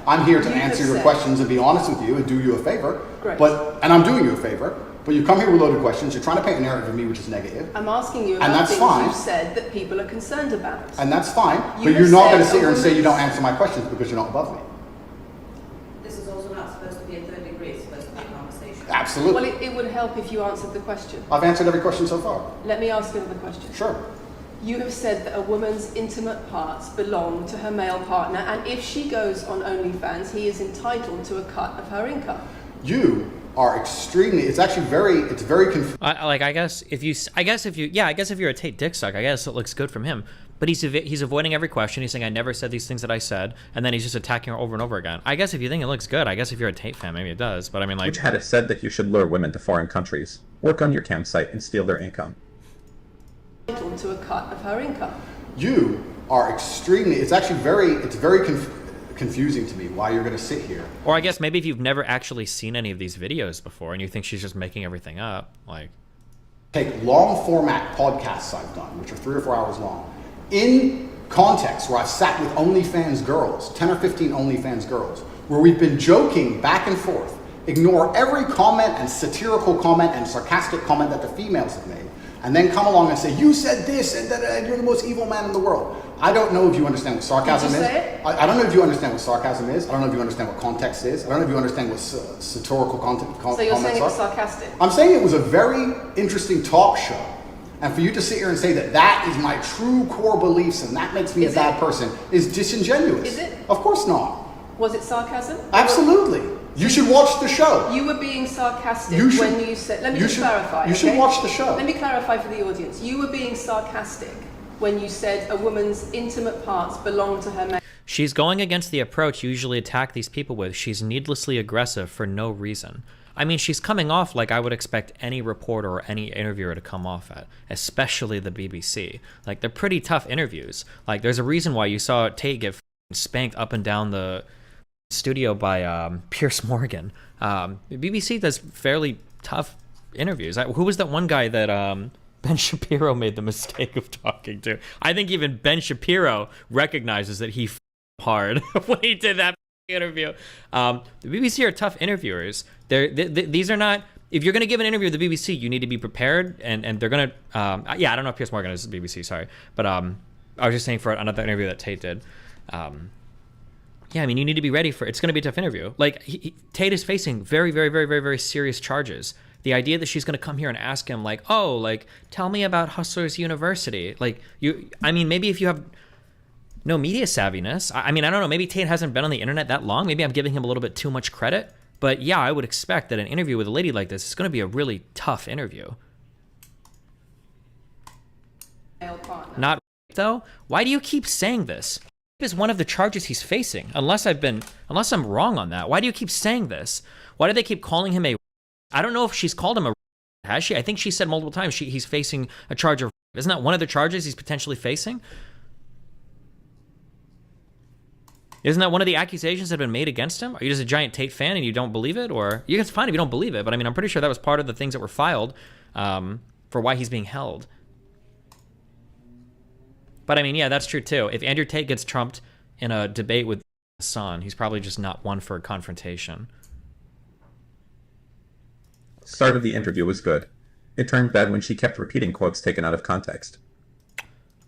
I'm here to answer your questions and be honest with you and do you a favor. Great. And I'm doing you a favor. But you come here with loaded questions. You're trying to paint a narrative of me which is negative. I'm asking you about things you've said that people are concerned about. And that's fine. But you're not going to sit here and say you don't answer my questions because you're not above me. This is also not supposed to be a third degree. It's supposed to be a conversation. Absolutely. Well, it would help if you answered the question. I've answered every question so far. Let me ask you another question. Sure. You have said that a woman's intimate parts belong to her male partner, and if she goes on OnlyFans, he is entitled to a cut of her income. You are extremely. It's actually very confusing. I guess if you're a Tate dick suck, I guess it looks good from him. But he's avoiding every question. He's saying I never said these things that I said, and then he's just attacking her over and over again. I guess if you think it looks good, I guess if you're a Tate fan, maybe it does. But I mean, like, which had it said that you should lure women to foreign countries, work on your campsite, and steal their income. Entitled to a cut of her income. You are extremely. It's actually very confusing to me why you're going to sit here. Or I guess maybe if you've never actually seen any of these videos before and you think she's just making everything up, like. Take long format podcasts I've done, which are 3 or 4 hours long, in context where I've sat with OnlyFans girls, 10 or 15 OnlyFans girls, where we've been joking back and forth, ignore every comment and satirical comment and sarcastic comment that the females have made, and then come along and say, you said this, and you're the most evil man in the world. I don't know if you understand what sarcasm is. I don't know if you understand what sarcasm is. I don't know if you understand what context is. I don't know if you understand what satirical comments are. So you're saying it was sarcastic? I'm saying it was a very interesting talk show. And for you to sit here and say that that is my true core beliefs and that makes me a bad person is disingenuous. Is it? Of course not. Was it sarcasm? Absolutely. You should watch the show. You were being sarcastic when you said... Let me just clarify. You should watch the show. Let me clarify for the audience. You were being sarcastic when you said a woman's intimate parts belong to her man. She's going against the approach you usually attack these people with. She's needlessly aggressive for no reason. I mean, she's coming off like I would expect any reporter or any interviewer to come off at, especially the BBC. Like, they're pretty tough interviews. Like, there's a reason why you saw Tate get spanked up and down the studio by Piers Morgan. The BBC does fairly tough interviews. Who was that one guy that Ben Shapiro made the mistake of talking to? I think even Ben Shapiro recognizes that he hard when he did that interview. The BBC are tough interviewers. These are not. If you're going to give an interview to the BBC, you need to be prepared, and they're going to. I don't know if Piers Morgan is the BBC, sorry, but I was just saying for another interview that Tate did. Yeah, I mean, you need to be ready for it. It's going to be a tough interview. Like, Tate is facing very, very, very, very, very serious charges. The idea that she's going to come here and ask him, like, oh, like, tell me about Hustlers University. Like, I mean, maybe if you have no media savviness, I mean, I don't know, maybe Tate hasn't been on the internet that long. Maybe I'm giving him a little bit too much credit. But yeah, I would expect that an interview with a lady like this is going to be a really tough interview. Not though. Why do you keep saying this? Is one of the charges he's facing. Unless I'm wrong on that. Why do you keep saying this? Why do they keep calling him a? I don't know if she's called him a. Has she? I think she said multiple times he's facing a charge of. Isn't that one of the charges he's potentially facing? Isn't that one of the accusations that have been made against him? Are you just a giant Tate fan and you don't believe it? Or it's fine if you don't believe it, but I mean, I'm pretty sure that was part of the things that were filed for why he's being held. But I mean, yeah, that's true too. If Andrew Tate gets trumped in a debate with Hassan, he's probably just not one for a confrontation. Start of the interview was good. It turned bad when she kept repeating quotes taken out of context.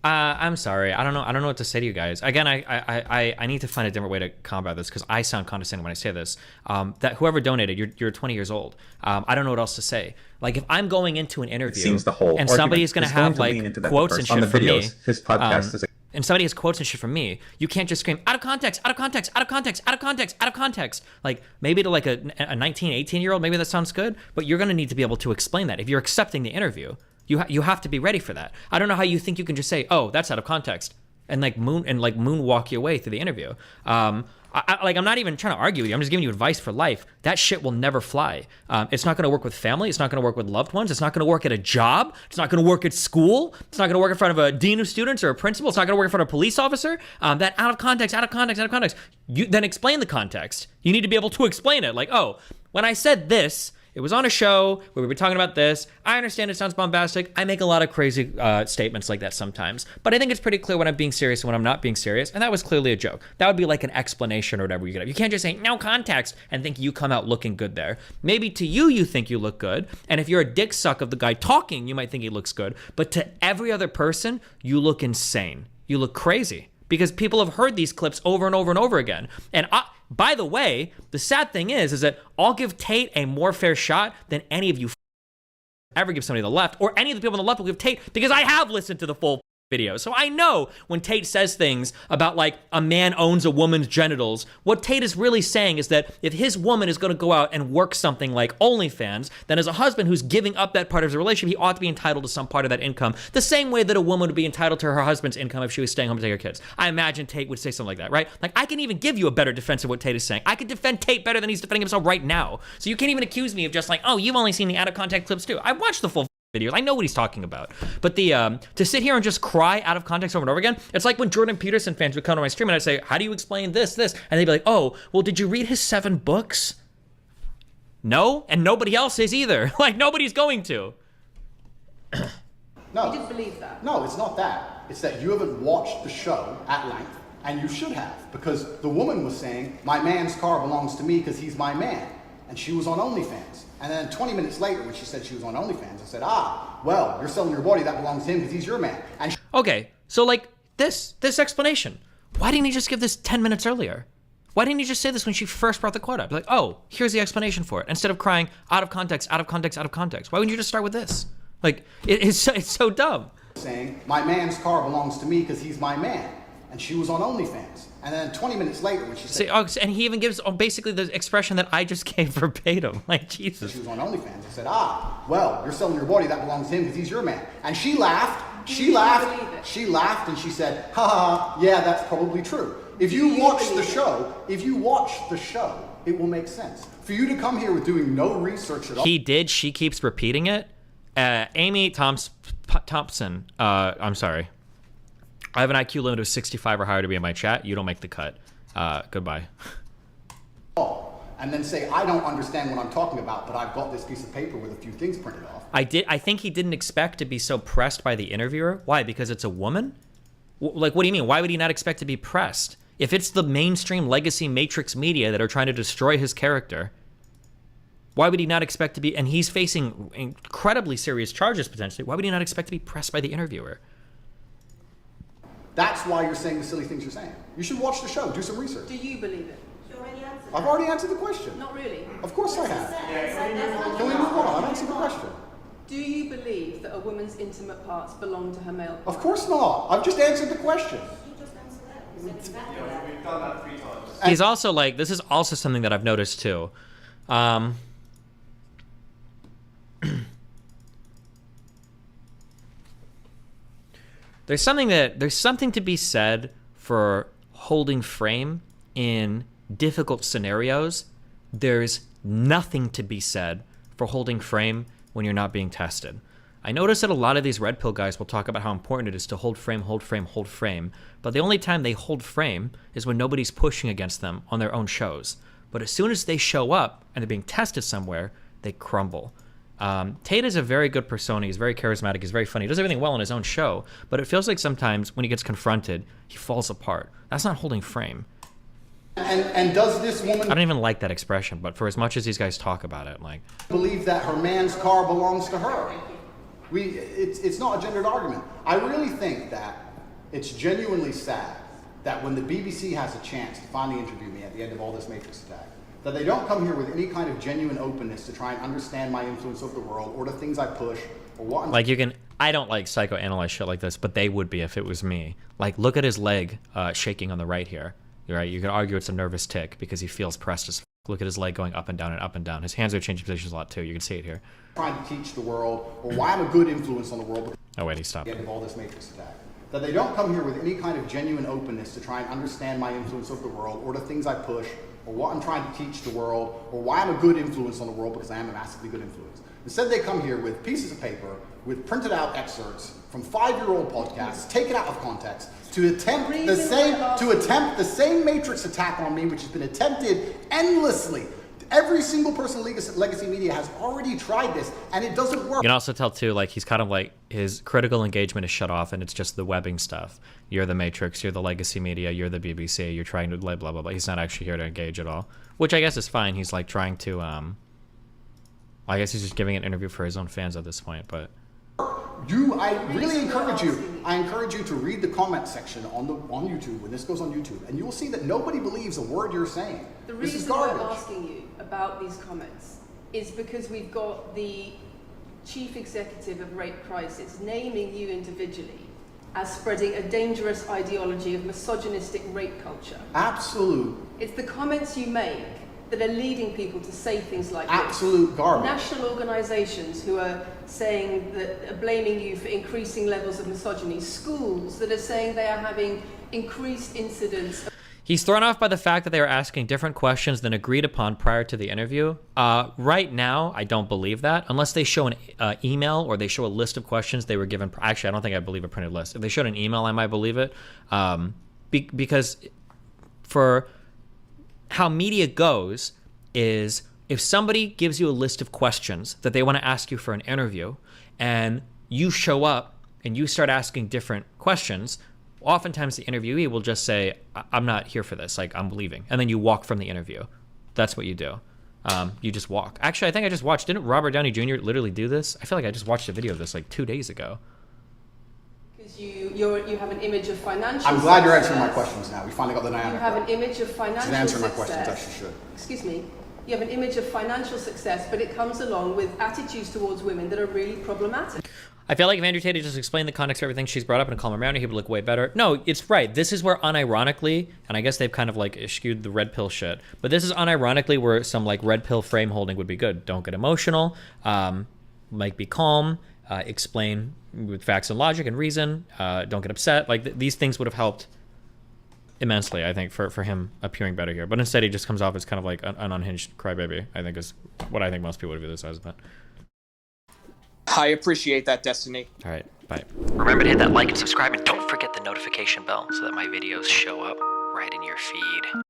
I'm sorry. I don't know what to say to you guys. Again, I need to find a different way to combat this because I sound condescending when I say this. That whoever donated, you're 20 years old. I don't know what else to say. Like, if I'm going into an interview and somebody's going to have like quotes and shit from me, his podcast is and somebody has quotes and shit from me, you can't just scream out of context, out of context, out of context, out of context, out of context. Like, maybe to like a 19, 18-year-old, maybe that sounds good, but you're going to need to be able to explain that. If you're accepting the interview, you have to be ready for that. I don't know how you think you can just say, oh, that's out of context, and moonwalk your way through the interview. I'm not even trying to argue with you. I'm just giving you advice for life. That shit will never fly. It's not going to work with family. It's not going to work with loved ones. It's not going to work at a job. It's not going to work at school. It's not going to work in front of a dean of students or a principal. It's not going to work in front of a police officer. That out of context, out of context, out of context. You then explain the context. You need to be able to explain it. Like, oh, when I said this, it was on a show where we were talking about this. I understand it sounds bombastic. I make a lot of crazy statements like that sometimes, but I think it's pretty clear when I'm being serious and when I'm not being serious, and that was clearly a joke. That would be like an explanation or whatever you could have. You can't just say no context and think you come out looking good there. Maybe to you think you look good, and if you're a dick suck of the guy talking, you might think he looks good, but to every other person, you look insane. You look crazy. Because people have heard these clips over and over and over again. And by the way, the sad thing is that I'll give Tate a more fair shot than any of you ever give somebody on the left, or any of the people on the left will give Tate, because I have listened to the full video. So I know when Tate says things about like a man owns a woman's genitals, what Tate is really saying is that if his woman is going to go out and work something like OnlyFans, then as a husband who's giving up that part of his relationship, he ought to be entitled to some part of that income, the same way that a woman would be entitled to her husband's income if she was staying home to take her kids. I imagine Tate would say something like that, right? Like, I can even give you a better defense of what Tate is saying. I could defend Tate better than he's defending himself right now. So you can't even accuse me of just like, oh, you've only seen the out of context clips too. I watched the full videos. I know what he's talking about. But the to sit here and just cry out of context over and over again, it's like when Jordan Peterson fans would come to my stream and I'd say, how do you explain this? And they'd be like, oh, well, did you read his 7 books? No, and nobody else is either. Like, nobody's going to. No. You didn't believe that? No, it's not that. It's that you haven't watched the show at length, and you should have, because the woman was saying, my man's car belongs to me because he's my man. And she was on OnlyFans. And then 20 minutes later, when she said she was on OnlyFans, I said, well, you're selling your body, that belongs to him because he's your man. And okay, so like this explanation, why didn't he just give this 10 minutes earlier? Why didn't he just say this when she first brought the quote up? Like, oh, here's the explanation for it, instead of crying out of context, out of context, out of context. Why wouldn't you just start with this? Like, it's so dumb. saying, my man's car belongs to me because he's my man. And she was on OnlyFans. And then 20 minutes later, when she said... and he even gives basically the expression that I just gave verbatim. Like, Jesus. She was on OnlyFans. I said, well, you're selling your body, that belongs to him because he's your man. And she laughed. She laughed. She laughed and she said, yeah, that's probably true. If you watch the show, it will make sense. For you to come here with doing no research at all... He did. She keeps repeating it. Amy Thompson, I'm sorry. I have an IQ limit of 65 or higher to be in my chat. You don't make the cut. Goodbye. And then say, I don't understand what I'm talking about, but I've got this piece of paper with a few things printed off. I think he didn't expect to be so pressed by the interviewer. Why? Because it's a woman? Like, what do you mean? Why would he not expect to be pressed? If it's the mainstream legacy Matrix media that are trying to destroy his character, why would he not expect to be, and he's facing incredibly serious charges potentially, why would he not expect to be pressed by the interviewer? That's why you're saying the silly things you're saying. You should watch the show, do some research. Do you believe it? You already answered. I've already answered the question. Not really. Of course I have. Can Can we move on? I've answered the question. Do you believe that a woman's intimate parts belong to her male partner? Of course not. I've just answered the question. You just answered that. You said exactly that. We've done that 3 times. He's also like, this is also something that I've noticed too. There's something to be said for holding frame in difficult scenarios. There's nothing to be said for holding frame when you're not being tested. I notice that a lot of these red pill guys will talk about how important it is to hold frame, hold frame, hold frame, but the only time they hold frame is when nobody's pushing against them on their own shows. But as soon as they show up and they're being tested somewhere, they crumble. Tate is a very good persona. He's very charismatic. He's very funny. He does everything well on his own show, but it feels like sometimes when he gets confronted, he falls apart. That's not holding frame. And does this woman I don't even like that expression, but for as much as these guys talk about it, like, believe that her man's car belongs to her? It's not a gendered argument. I really think that it's genuinely sad that when the BBC has a chance to finally interview me at the end of all this Matrix attack, that they don't come here with any kind of genuine openness to try and understand my influence over the world or the things I push or what I'm... Like, I don't like psychoanalyze shit like this, but they would be if it was me. Like, look at his leg shaking on the right here. Right? You can argue it's a nervous tick because he feels pressed as f. Look at his leg going up and down and up and down. His hands are changing positions a lot too. You can see it here. Trying to teach the world or why I'm a good influence on the world. Oh wait, he stopped. At the end of all this Matrix attack. That they don't come here with any kind of genuine openness to try and understand my influence over the world or the things I push or what I'm trying to teach the world or why I'm a good influence on the world because I am a massively good influence. Instead, they come here with pieces of paper with printed out excerpts from 5-year-old podcasts taken out of context to attempt the same Matrix attack on me, which has been attempted endlessly Every single person in legacy media has already tried this, and it doesn't work. You can also tell too, like he's kind of like his critical engagement is shut off, and it's just the webbing stuff. You're the Matrix, you're the legacy media, you're the BBC, you're trying to blah blah blah. He's not actually here to engage at all, which I guess is fine. He's like trying to, I guess he's just giving an interview for his own fans at this point. But I really encourage you. I encourage you to read the comment section on YouTube when this goes on YouTube, and you will see that nobody believes a word you're saying. The This is reason I'm garbage. asking you about these comments is because we've got the chief executive of Rape Crisis naming you individually as spreading a dangerous ideology of misogynistic rape culture. Absolute It's the comments you make that are leading people to say things like this. Absolute garbage. National organisations who are saying that, are blaming you for increasing levels of misogyny. Schools that are saying they are having increased incidents. he's thrown off by the fact that they were asking different questions than agreed upon prior to the interview. Right now, I don't believe that unless they show an email or they show a list of questions they were given. Actually, I don't think I believe a printed list. If they showed an email, I might believe it, because for how media goes is if somebody gives you a list of questions that they want to ask you for an interview and you show up and you start asking different questions, oftentimes the interviewee will just say, I'm not here for this, like I'm leaving. And then you walk from the interview. That's what you do. You just walk. Actually, I think I just watched, didn't Robert Downey Jr. literally do this? I feel like I just watched a video of this like 2 days ago. Because you have an image of financial I'm glad you're answering my success. questions now. We finally got the dynamic. You have right. an image of financial She's answering my success. questions, as she should. Excuse me. You have an image of financial success, but it comes along with attitudes towards women that are really problematic. I feel like if Andrew Tate just explained the context of everything she's brought up and calm him down, he would look way better. No, it's right. This is where unironically, and I guess they've kind of like skewed the red pill shit, but this is unironically where some like red pill frame holding would be good. Don't get emotional, like be calm, explain with facts and logic and reason, don't get upset. Like these things would have helped immensely, I think, for him appearing better here. But instead he just comes off as kind of like an unhinged crybaby, I think is what I think most people would view this as. But I appreciate that, Destiny. all right, bye. Remember to hit that like and subscribe, and don't forget the notification bell so that my videos show up right in your feed.